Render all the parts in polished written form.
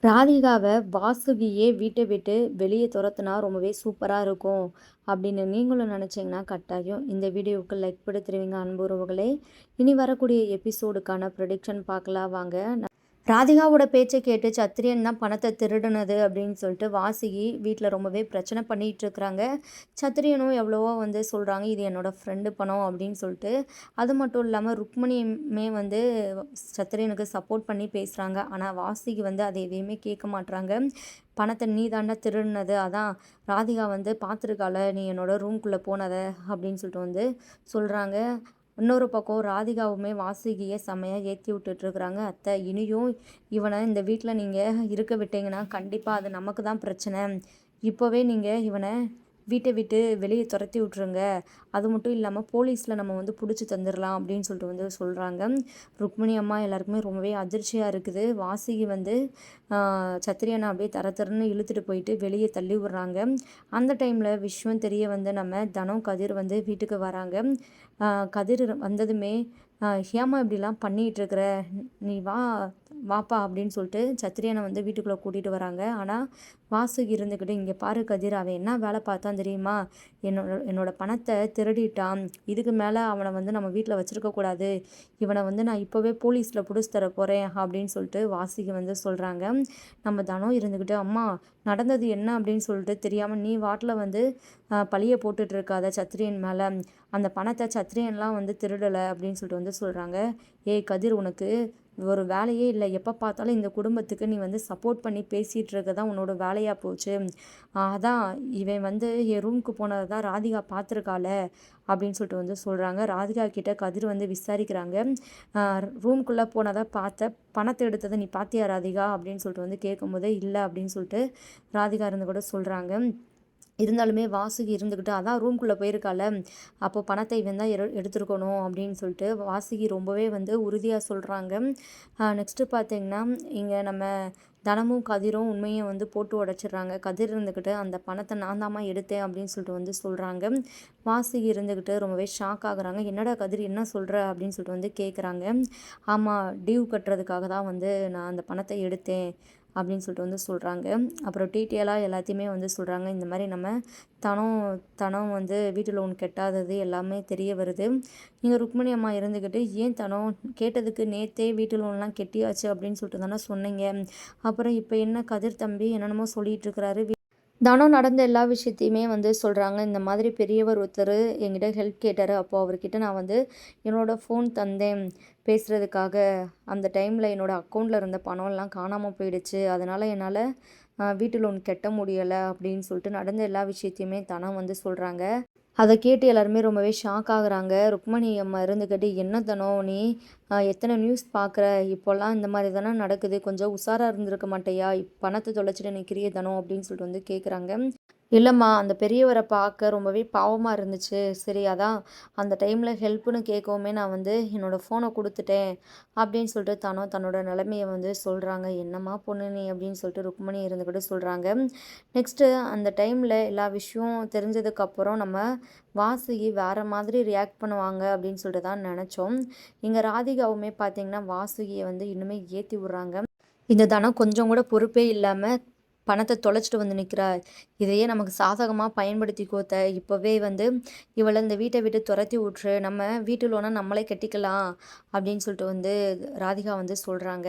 ராதிகாவை வாசுகியே வீட்டை விட்டு வெளியே துரத்துனா ரொம்பவே சூப்பராக இருக்கும் அப்படின்னு நீங்களும் நினச்சிங்கன்னா கட்டாயம் இந்த வீடியோவுக்கு லைக் படுத்துருவீங்க அன்பு உறவுகளே. இனி வரக்கூடிய எபிசோடுக்கான ப்ரெடிக்ஷன் பார்க்கலாம் வாங்க. ராதிகாவோட பேச்சை கேட்டு சத்திரியன் தான் பணத்தை திருடுனது அப்படின்னு சொல்லிட்டு வாசுகி வீட்டில் ரொம்பவே பிரச்சனை பண்ணிகிட்டு இருக்கிறாங்க. சத்திரியனும் எவ்வளவோ சொல்கிறாங்க இது என்னோட ஃப்ரெண்டு பணம் அப்படின்னு சொல்லிட்டு. அது மட்டும் இல்லாமல் ருக்மணியுமே சத்திரியனுக்கு சப்போர்ட் பண்ணி பேசுகிறாங்க. ஆனால் வாசுகி அதை எதையுமே கேட்க மாட்றாங்க. பணத்தை நீ தாண்டா திருடுனது, அதான் ராதிகா பார்த்துருக்கால நீ என்னோட ரூம்குள்ளே போனதை அப்படின்னு சொல்லிட்டு சொல்கிறாங்க. இன்னொரு பக்கம் ராதிகாவுமே வாசுகியை செம்மையாக ஏற்றி விட்டுட்ருக்குறாங்க. அத்தை இனியும் இவனை இந்த வீட்டில் நீங்கள் இருக்க விட்டீங்கன்னா கண்டிப்பாக அது நமக்கு தான் பிரச்சனை. இப்போவே நீங்கள் இவனை வீட்டை விட்டு வெளியே துரத்தி விட்ருங்க. அது மட்டும் இல்லாமல் போலீஸில் நம்ம பிடிச்சி தந்துடலாம் அப்படின்னு சொல்லிட்டு சொல்கிறாங்க. ருக்மிணி அம்மா எல்லாருக்குமே ரொம்பவே அதிர்ச்சியாக இருக்குது. வாசுகி சத்திரியனை அப்படியே தரன்னு இழுத்துட்டு போயிட்டு வெளியே தள்ளி விடுறாங்க. அந்த டைமில் விஸ்வம் தெரிய நம்ம தனம் கதிர் வீட்டுக்கு வராங்க. கதிர் வந்ததுமே ஏமா இப்படிலாம் பண்ணிகிட்ருக்குற, நீ வாப்பா அப்படின்னு சொல்லிட்டு சத்திரியனை வீட்டுக்குள்ளே கூட்டிகிட்டு வராங்க. ஆனால் வாசுகி இருந்துக்கிட்டு இங்கே பாரு கதிர், அவன் என்ன வேலை பார்த்தான் தெரியுமா, என்னோட பணத்தை திருடிட்டான். இதுக்கு மேலே அவனை நம்ம வீட்டில் வச்சுருக்கக்கூடாது. இவனை நான் இப்போவே போலீஸில் பிடிச்சி தர போகிறேன் அப்படின்னு சொல்லிட்டு வாசுகி சொல்கிறாங்க. நம்ம தனம் இருந்துக்கிட்டு அம்மா நடந்தது என்ன அப்படின்னு சொல்லிட்டு தெரியாமல் நீ வாட்டில் பழியை போட்டுட்ருக்காத சத்திரியன் மேலே. அந்த பணத்தை சத்திரியன்லாம் திருடலை அப்படின்னு சொல்லிட்டு சொல்கிறாங்க. ஏய் கதிர், உனக்கு ஒரு வேலையே இல்லை, எப்போ பார்த்தாலும் இந்த குடும்பத்துக்கு நீ சப்போர்ட் பண்ணி பேசிகிட்டு இருக்க தான் உன்னோட வேலையாக போச்சு. அதான் இவன் என் ரூமுக்கு போனதை தான் ராதிகா பார்த்துருக்காள அப்படின்னு சொல்லிட்டு சொல்கிறாங்க. ராதிகா கிட்ட கதிர் விசாரிக்கிறாங்க. ரூம்குள்ளே போனதை பார்த்த, பணத்தை எடுத்ததை நீ பார்த்தியா ராதிகா அப்படின்னு சொல்லிட்டு கேட்கும்போதே இல்லை அப்படின்னு சொல்லிட்டு ராதிகா இருந்து கூட சொல்கிறாங்க. இருந்தாலுமே வாசுகி இருந்துக்கிட்டு அதான் ரூம்குள்ளே போயிருக்கால, அப்போது பணத்தை இவன் தான் எடுத்துருக்கணும் அப்படின்னு சொல்லிட்டு வாசுகி ரொம்பவே உறுதியாக சொல்கிறாங்க. நெக்ஸ்ட்டு பார்த்திங்கன்னா இங்கே நம்ம தனமும் கதிரும் உண்மையை போட்டு உடச்சிட்றாங்க. கதிர் இருந்துக்கிட்டு அந்த பணத்தை நான் தாம்மா எடுத்தேன் அப்படின்னு சொல்லிட்டு சொல்கிறாங்க. வாசுகி இருந்துக்கிட்டு ரொம்பவே ஷாக் ஆகுறாங்க. என்னடா கதிர் என்ன சொல்கிற அப்படின்னு சொல்லிட்டு கேட்குறாங்க. ஆமாம், டியூ கட்டுறதுக்காக தான் நான் அந்த பணத்தை எடுத்தேன் அப்படின்னு சொல்லிட்டு சொல்கிறாங்க. அப்புறம் டீட்டெயிலாக எல்லாத்தையுமே சொல்கிறாங்க. இந்த மாதிரி நம்ம தனம் வீட்டு லோன் கெட்டாதது எல்லாமே தெரிய வருது. நீங்கள் ருக்மிணி அம்மா இருந்துக்கிட்டு ஏன் தனம் கேட்டதுக்கு நேற்றே வீட்டு லோன்லாம் கெட்டியாச்சு அப்படின்னு சொல்லிட்டு தானே சொன்னீங்க, அப்புறம் இப்போ என்ன கதிர் தம்பி என்னென்னமோ சொல்லிகிட்டு இருக்கிறாரு. தனம் நடந்த எல்லா விஷயத்தையுமே சொல்கிறாங்க. இந்த மாதிரி பெரியவர் ஒருத்தர் என்கிட்ட ஹெல்ப் கேட்டார். அப்போது அவர்கிட்ட நான் என்னோடய ஃபோன் தந்தேன் பேசுகிறதுக்காக. அந்த டைமில் என்னோடய அக்கௌண்ட்டில் இருந்த பணம்லாம் காணாமல் போயிடுச்சு. அதனால் என்னால் வீட்டு லோன் கட்ட முடியலை அப்படின்னு சொல்லிட்டு நடந்த எல்லா விஷயத்தையுமே தனம் சொல்கிறாங்க. அதை கேட்டு எல்லாருமே ரொம்பவே ஷாக் ஆகுறாங்க. ருக்மணி அம்மா இருந்துக்கிட்டு என்ன தனம் நீ எத்தனை நியூஸ் பார்க்குற, இப்போல்லாம் இந்த மாதிரி தானே நடக்குது, கொஞ்சம் உஷாராக இருந்திருக்க மாட்டேயா, பணத்தை தொலைச்சிட்டு நிற்கிறிய தனம் அப்படின்னு சொல்லிட்டு கேட்குறாங்க. இல்லைம்மா, அந்த பெரியவரை பார்க்க ரொம்பவே பாவமாக இருந்துச்சு. சரி அதான் அந்த டைமில் ஹெல்ப்புன்னு கேட்கவுமே நான் என்னோடய ஃபோனை கொடுத்துட்டேன் அப்படின்னு சொல்லிட்டு தன்னோட நிலைமையை சொல்கிறாங்க. என்னம்மா பொண்ணு நீ அப்படின்னு சொல்லிட்டு ருக்மணி இருந்துக்கிட்டு சொல்கிறாங்க. நெக்ஸ்ட்டு அந்த டைமில் எல்லா விஷயம் தெரிஞ்சதுக்கப்புறம் நம்ம வாசுகி வேறு மாதிரி ரியாக்ட் பண்ணுவாங்க அப்படின்னு சொல்லிட்டு தான் நினச்சோம். இங்கே ராதிகாவுமே பார்த்திங்கன்னா வாசுகியை இன்னுமே ஏற்றி விட்றாங்க. இந்த தனம் கொஞ்சம் கூட பொறுப்பே இல்லாமல் பணத்தை தொலைச்சிட்டு நிற்கிறா, இதையே நமக்கு சாதகமாக பயன்படுத்திக்கோத்த, இப்போவே இவளை இந்த வீட்டை விட்டு துரத்தி விட்ரு, நம்ம வீட்டு லோனை நம்மளே கட்டிக்கலாம் அப்படின்னு சொல்லிட்டு ராதிகா சொல்கிறாங்க.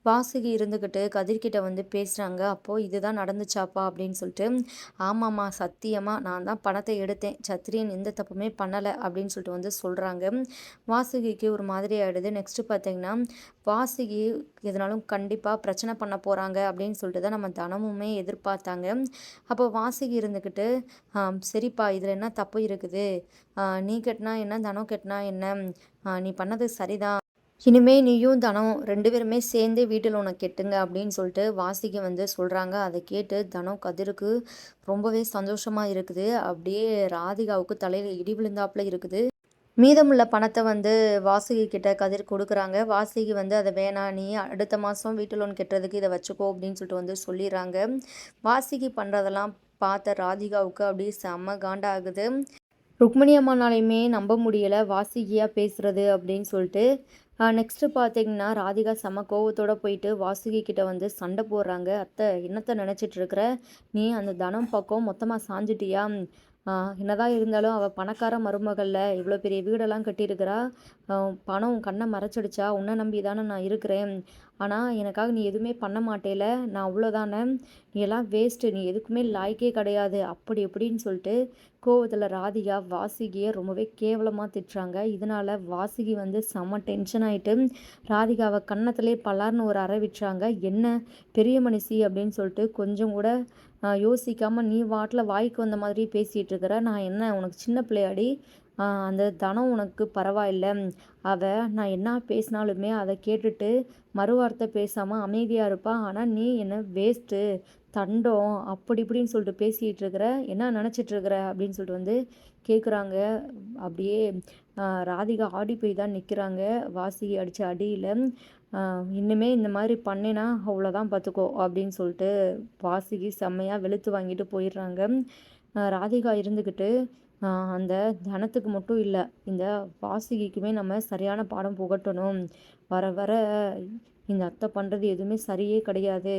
வாசுகி இருந்துக்கிட்டு கதிர்கிட்ட பேசுகிறாங்க. அப்போது இதுதான் நடந்துச்சாப்பா அப்படின்னு சொல்லிட்டு. ஆமாம்மா, சத்தியமாக நான் தான் பணத்தை எடுத்தேன், சத்திரியன் எந்த தப்புமே பண்ணலை அப்படின்னு சொல்லிட்டு சொல்கிறாங்க. வாசுகிக்கு ஒரு மாதிரி ஆகிடுது. நெக்ஸ்ட்டு பார்த்திங்கன்னா வாசுகி எதனாலும் கண்டிப்பாக பிரச்சனை பண்ண போகிறாங்க அப்படின்னு சொல்லிட்டு தான் நம்ம தனமுமே எதிர்பார்த்தாங்க. அப்போ வாசுகி இருந்துக்கிட்டு சரிப்பா இதில் என்ன தப்பு இருக்குது, நீ கட்டினா என்ன தனம் கட்டினா என்ன, நீ பண்ணது சரிதான், இனிமே நீயும் தனம் 2 பேருமே சேர்ந்தே வீட்டில் உனக்கு கெட்டுங்க அப்படின்னு சொல்லிட்டு வாசிக்கு சொல்கிறாங்க. அதை கேட்டு தனம் கதிருக்கு ரொம்பவே சந்தோஷமாக இருக்குது. அப்படியே ராதிகாவுக்கு தலையில் இடி விழுந்தாப்புல இருக்குது. மீதமுள்ள பணத்தை வாசுகி கிட்ட கதிர் கொடுக்குறாங்க. வாசுகி அதை வேணாம், நீ அடுத்த மாதம் வீட்டு லோன் கட்டுறதுக்கு இதை வச்சுக்கோ அப்படின்னு சொல்லிட்டு சொல்லிடுறாங்க. வாசுகி பண்ணுறதெல்லாம் பார்த்த ராதிகாவுக்கு அப்படியே செம்ம காண்டாகுது. ருக்மிணி அம்மானாலையுமே நம்ப முடியலை வாசுகியாக பேசுகிறது அப்படின்னு சொல்லிட்டு. நெக்ஸ்ட்டு பார்த்தீங்கன்னா, ராதிகா செம்ம கோவத்தோட போயிட்டு வாசுகி கிட்ட வந்து சண்டை போடுறாங்க. "அத்தை என்னத்த நெனச்சிட்டு இருக்கிற? நீ அந்த தனம் பக்கம் மொத்தமா சாஞ்சுட்டியா? ஆ என்னதான் இருந்தாலும் அவ பணக்கார மருமகள்ல. இவ்வளோ பெரிய வீடெல்லாம் கட்டியிருக்கிறா. அ பணம் உன் கண்ண மறைச்சிடுச்சா? உன்ன நம்பி தானே நான் இருக்கிறேன். ஆனா எனக்காக நீ எதுவுமே பண்ண மாட்டேல்ல. நான் அவ்வளோதானே. நீ எல்லாம் வேஸ்ட்டு. நீ எதுக்குமே லாயக்கே கிடையாது." அப்படி இப்படின்னு சொல்லிட்டு கோவத்துல ராதிகா வாசுகிய ரொம்பவே கேவலமா திட்டுறாங்க. இதனால வாசுகி வந்து செம்ம டென்ஷன் ஆயிட்டு, ராதிகாவ கன்னத்திலே பலார்ன்னு ஒரு அறை விட்டுறாங்க. "என்ன பெரிய மனுஷி" அப்படின்னு சொல்லிட்டு கொஞ்சம் கூட யோசிக்காம, "நீ பாட்டுல வாய்க்கு வந்த மாதிரி பேசிட்டு இருக்கிற. நான் என்ன உனக்கு சின்ன பிள்ளையாடி? அந்த தனம் உனக்கு பரவாயில்ல. அவ நான் என்ன பேசினாலுமே அத கேட்டுட்டு மறுவார்த்தை பேசாம அமைதியா இருப்பா. ஆனா நீ என்ன வேஸ்ட்டு, தண்டம் அப்படி இப்படின்னு சொல்லிட்டு பேசிட்டு இருக்கிற. என்ன நினச்சிட்டு இருக்கிற?" அப்படின்னு சொல்லிட்டு வந்து கேட்குறாங்க. அப்படியே ராதிகா ஆடி போய் தான் நிற்கிறாங்க வாசுகி அடித்த அடியில். "இன்னுமே இந்த மாதிரி பண்ணேன்னா அவ்வளோதான் பார்த்துக்கோ" அப்படின்னு சொல்லிட்டு வாசுகி செம்மையாக வெளுத்து வாங்கிட்டு போயிடுறாங்க. ராதிகா இருந்துக்கிட்டு அந்த தனத்துக்கு மட்டும் இல்லை, இந்த வாசுகிக்குமே நம்ம சரியான பாடம் புகட்டணும். வர வர இந்த அத்தை பண்ணுறது எதுவுமே சரியே கிடையாது.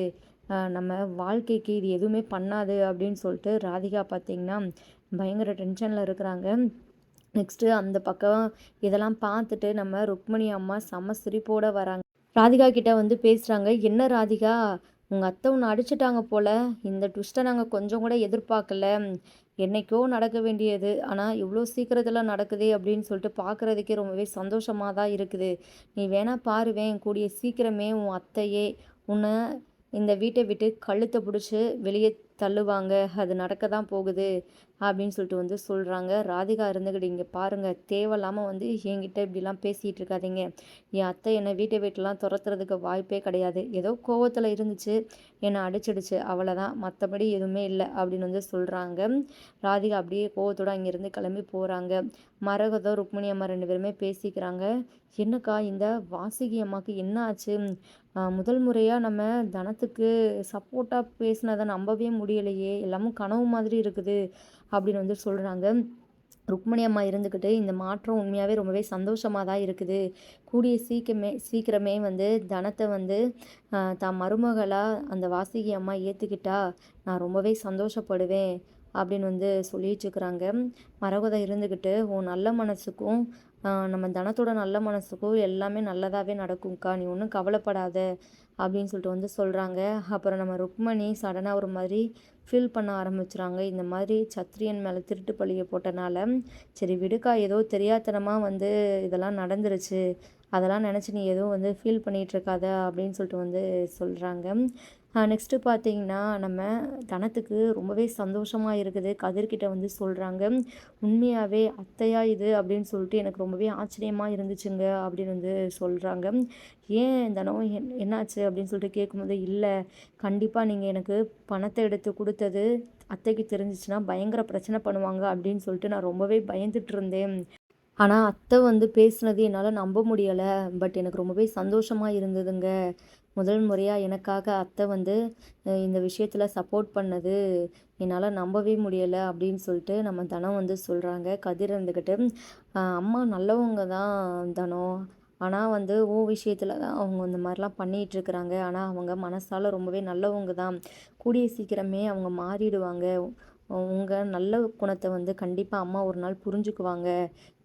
நம்ம வாழ்க்கைக்கு இது எதுவுமே பண்ணாது அப்படின்னு சொல்லிட்டு ராதிகா பார்த்தீங்கன்னா பயங்கர டென்ஷனில் இருக்கிறாங்க. நெக்ஸ்ட்டு அந்த பக்கம் இதெல்லாம் பார்த்துட்டு நம்ம ருக்மணி அம்மா செம்ம சிரிப்போட வராங்க. ராதிகா கிட்ட வந்து பேசுகிறாங்க. "என்ன ராதிகா, உங்கள் அத்தை உன்னை அடிச்சிட்டாங்க போல. இந்த ட்விஸ்ட்டை நாங்கள் கொஞ்சம் கூட எதிர்பார்க்கல. என்னைக்கோ நடக்க வேண்டியது. ஆனால் இவ்வளோ சீக்கிரத்தில் நடக்குதே அப்படின்னு சொல்லிட்டு பார்க்குறதுக்கே ரொம்பவே சந்தோஷமாக தான் இருக்குது. நீ வேணா பாருவேன், கூடிய சீக்கிரமே உன் அத்தையே உன்னை இந்த வீட்டை விட்டு கழுத்தை பிடிச்சி வெளியே தள்ளுவாங்க. அது நடக்க தான் போகுது" அப்படின்னு சொல்லிட்டு வந்து சொல்கிறாங்க. ராதிகா இருந்துக்கிட்டு, "இங்கே பாருங்கள், தேவையில்லாமல் வந்து என்கிட்ட இப்படிலாம் பேசிகிட்டு இருக்காதீங்க. என் அத்தை என்னை வீட்டை விட்டுலாம் துரத்துறதுக்கு வாய்ப்பே கிடையாது. ஏதோ கோவத்தில் இருந்துச்சு, என்னை அடிச்சிடுச்சு, அவ்வளோதான். மற்றபடி எதுவுமே இல்லை" அப்படின்னு வந்து சொல்கிறாங்க. ராதிகா அப்படியே கோவத்தோடு அங்கேருந்து கிளம்பி போகிறாங்க. மரகதம், ருக்மிணி அம்மா 2 பேருமே பேசிக்கிறாங்க. "என்னக்கா இந்த வாசுகி அம்மாவுக்கு என்ன ஆச்சு? முதல் முறையாக நம்ம தனத்துக்கு சப்போர்ட்டாக பேசினதை நம்பவே முடியலையே. எல்லாமும் கனவு மாதிரி இருக்குது" அப்படின்னு வந்து சொல்கிறாங்க. ருக்மணி அம்மா இருந்துக்கிட்டு, "இந்த மாற்றம் உண்மையாகவே ரொம்பவே சந்தோஷமாக தான் இருக்குது. கூடிய சீக்கிரமே வந்து தனத்தை வந்து தான் மருமகளாக அந்த வாசுகி அம்மா ஏற்றுக்கிட்டா நான் ரொம்பவே சந்தோஷப்படுவேன்" அப்படின்னு வந்து சொல்லிட்டுருக்குறாங்க. மரகதம் இருந்துக்கிட்டு, "உன் நல்ல மனசுக்கும் நம்ம தனத்தோட நல்ல மனசுக்கும் எல்லாமே நல்லதாகவே நடக்கும்க்கா. நீ ஒன்றும் கவலைப்படாத" அப்படின்னு சொல்லிட்டு வந்து சொல்கிறாங்க. அப்புறம் நம்ம ருக்மணி சடனாக ஒரு மாதிரி ஃபீல் பண்ண ஆரம்பிச்சுறாங்க. இந்த மாதிரி சத்ரியன் மேலே திருட்டு பழிய போட்டனால. "சரி விடுக்கா, ஏதோ தெரியாத்தனமாக வந்து இதெல்லாம் நடந்துருச்சு. அதெல்லாம் நினச்சி நீ எதுவும் வந்து ஃபீல் பண்ணிகிட்டு இருக்காத" அப்படின்னு சொல்லிட்டு வந்து சொல்கிறாங்க. நெக்ஸ்ட்டு பார்த்தீங்கன்னா, நம்ம தனத்துக்கு ரொம்பவே சந்தோஷமாக இருக்குது. கதிர்கிட்ட வந்து சொல்கிறாங்க. "உண்மையாகவே அத்தையா இது?" அப்படின்னு சொல்லிட்டு எனக்கு ரொம்பவே ஆச்சரியமாக இருந்துச்சுங்க அப்படின்னு வந்து சொல்கிறாங்க. "ஏன் தனம் என்னாச்சு?" அப்படின்னு சொல்லிட்டு கேட்கும்போது, "இல்லை, கண்டிப்பாக நீங்கள் எனக்கு பணத்தை எடுத்து கொடுத்தது அத்தைக்கு தெரிஞ்சிச்சுன்னா பயங்கர பிரச்சனை பண்ணுவாங்க அப்படின்னு சொல்லிட்டு நான் ரொம்பவே பயந்துட்டு இருந்தேன். ஆனா அத்தை வந்து பேசுனது என்னால் நம்ப முடியலை. பட் எனக்கு ரொம்பவே சந்தோஷமாக இருந்ததுங்க. முதல் முறையாக எனக்காக அத்தை வந்து இந்த விஷயத்தில் சப்போர்ட் பண்ணது என்னால் நம்பவே முடியலை" அப்படின்னு சொல்லிட்டு நம்ம தனம் வந்து சொல்கிறாங்க. கதிர் இருந்துக்கிட்டு, "அம்மா நல்லவங்க தான் தனம். ஆனால் வந்து உன் விஷயத்தில் தான் அவங்க இந்த மாதிரிலாம் பண்ணிகிட்ருக்குறாங்க. ஆனால் அவங்க மனசால் ரொம்பவே நல்லவங்க தான். கூடிய சீக்கிரமே அவங்க மாறிடுவாங்க. உங்க நல்ல குணத்தை வந்து கண்டிப்பாக அம்மா ஒரு நாள் புரிஞ்சுக்குவாங்க.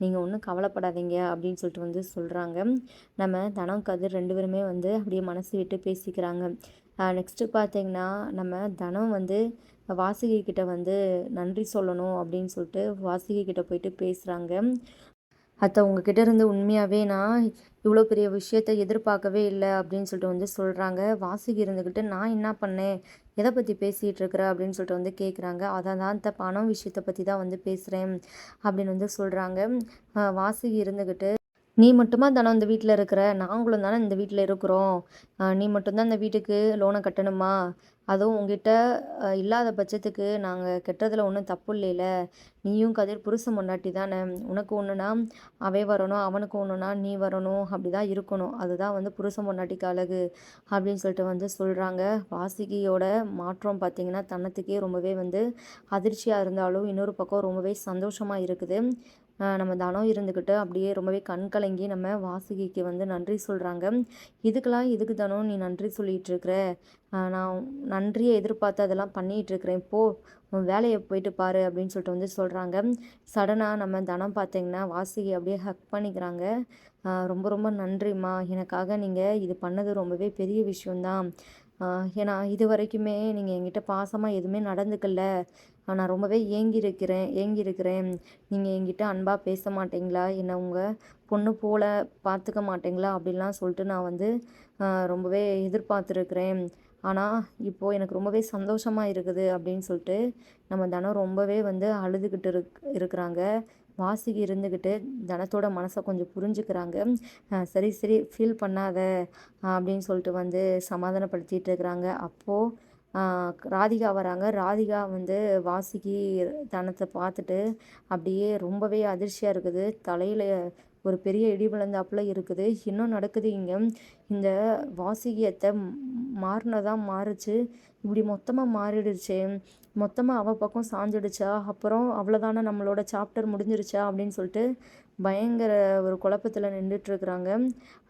நீங்கள் ஒன்றும் கவலைப்படாதீங்க" அப்படின்னு சொல்லிட்டு வந்து சொல்கிறாங்க. நம்ம தனம், கதிர் 2 பேருமே வந்து அப்படியே மனசு விட்டு பேசிக்கிறாங்க. நெக்ஸ்ட்டு பார்த்தீங்கன்னா, நம்ம தனம் வந்து வாசுகி கிட்ட வந்து நன்றி சொல்லணும் அப்படின்னு சொல்லிட்டு வாசுகி கிட்ட போயிட்டு பேசுகிறாங்க. "அத்தை, உங்ககிட்ட இருந்து உண்மையாகவே நான் இவ்வளோ பெரிய விஷயத்த எதிர்பார்க்கவே இல்லை" அப்படின்னு சொல்லிட்டு வந்து சொல்கிறாங்க. வாசுகி இருந்துக்கிட்டு, "நான் என்ன பண்ணேன்? எதை பற்றி பேசிகிட்டு இருக்கிற?" அப்படின்னு சொல்லிட்டு வந்து கேட்குறாங்க. "அதான் தான் அத்தை, பணம் விஷயத்தை பற்றி தான் வந்து பேசுகிறேன்" அப்படின்னு வந்து சொல்கிறாங்க. வாசுகி இருந்துக்கிட்டு, "நீ மட்டுமா தனம் இந்த வீட்டில் இருக்கிற? நாங்களும் தானே இந்த வீட்டில் இருக்கிறோம். நீ மட்டும்தான் இந்த வீட்டுக்கு லோனை கட்டணுமா? அதுவும் உங்ககிட்ட இல்லாத பட்சத்துக்கு நாங்கள் கட்டுறதுல ஒன்றும் தப்பு இல்லைல. நீயும் கதிர் புருஷன் பொண்டாட்டி தானே. உனக்கு ஒன்றுனா அவன் வரணும், அவனுக்கு ஒன்றுனா நீ வரணும். அப்படி தான் இருக்கணும். அதுதான் வந்து புருஷன் பொண்டாட்டிக்கு அழகு" அப்படின்னு சொல்லிட்டு வந்து சொல்கிறாங்க. வாசுகியோட மாற்றம் பார்த்திங்கன்னா தன்னத்துக்கே ரொம்பவே வந்து அதிர்ச்சியாக இருந்தாலும் இன்னொரு பக்கம் ரொம்பவே சந்தோஷமாக இருக்குது. நம்ம தனம் இருந்துக்கிட்டு அப்படியே ரொம்பவே கண் கலங்கி நம்ம வாசுகிக்கு வந்து நன்றி சொல்கிறாங்க. இதுக்கு தனம் நீ நன்றி சொல்லிட்டு இருக்கிற? நான் நன்றியை எதிர்பார்த்து அதெல்லாம் பண்ணிகிட்டு இருக்கிறேன். போ உன் வேலையை போயிட்டு பாரு அப்படின்னு சொல்லிட்டு வந்து சொல்கிறாங்க. சடனாக நம்ம தனம் பார்த்தீங்கன்னா வாசுகி அப்படியே ஹக் பண்ணிக்கிறாங்க. ரொம்ப ரொம்ப நன்றிம்மா, எனக்காக நீங்கள் இது பண்ணது ரொம்பவே பெரிய விஷயந்தான். ஏன்னா இது வரைக்குமே நீங்கள் என்கிட்ட பாசமாக எதுவுமே நடந்துக்கல. நான் ரொம்பவே ஏங்கியிருக்கிறேன். நீங்கள் என்கிட்ட அன்பாக பேச மாட்டீங்களா? என்னை உங்கள் பொண்ணு போல பார்த்துக்க மாட்டீங்களா? அப்படின்லாம் சொல்லிட்டு நான் வந்து ரொம்பவே எதிர்பார்த்துருக்கிறேன். ஆனால் இப்போது எனக்கு ரொம்பவே சந்தோஷமா இருக்குது அப்படின்னு சொல்லிட்டு நம்ம தனம் ரொம்பவே வந்து அழுதுகிட்டு இருக்கிறாங்க. வாசுகி இருந்துக்கிட்டு தனத்தோட மனசை கொஞ்சம் புரிஞ்சுக்கிறாங்க. சரி சரி ஃபீல் பண்ணாத அப்படின்னு சொல்லிட்டு வந்து சமாதானப்படுத்திட்டு இருக்கிறாங்க. அப்போது ராதிகா வராங்க. ராதிகா வந்து வாசுகி தனத்தை பார்த்துட்டு அப்படியே ரொம்பவே அதிர்ச்சியாக இருக்குது. தலையில் ஒரு பெரிய இடி விழுந்தாப்புல இருக்குது. இன்னும் நடக்குது இங்கே. இந்த வாசுகி அத்தை மாறினதான் மாறுச்சு, இப்படி மொத்தமாக மாறிடுச்சே, மொத்தமாக அவள் பக்கம் சாஞ்சிடுச்சா, அப்புறம் அவ்வளோதானே நம்மளோட சாப்டர் முடிஞ்சிருச்சா அப்படின்னு சொல்லிட்டு பயங்கர ஒரு குழப்பத்தில் நின்றுட்டுருக்குறாங்க.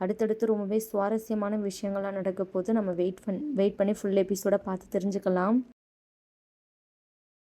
அடுத்தடுத்து ரொம்பவே சுவாரஸ்யமான விஷயங்கள்லாம் நடக்க போது. நம்ம வெயிட் பண்ணி ஃபுல் எபிசோட பார்த்து தெரிஞ்சுக்கலாம்.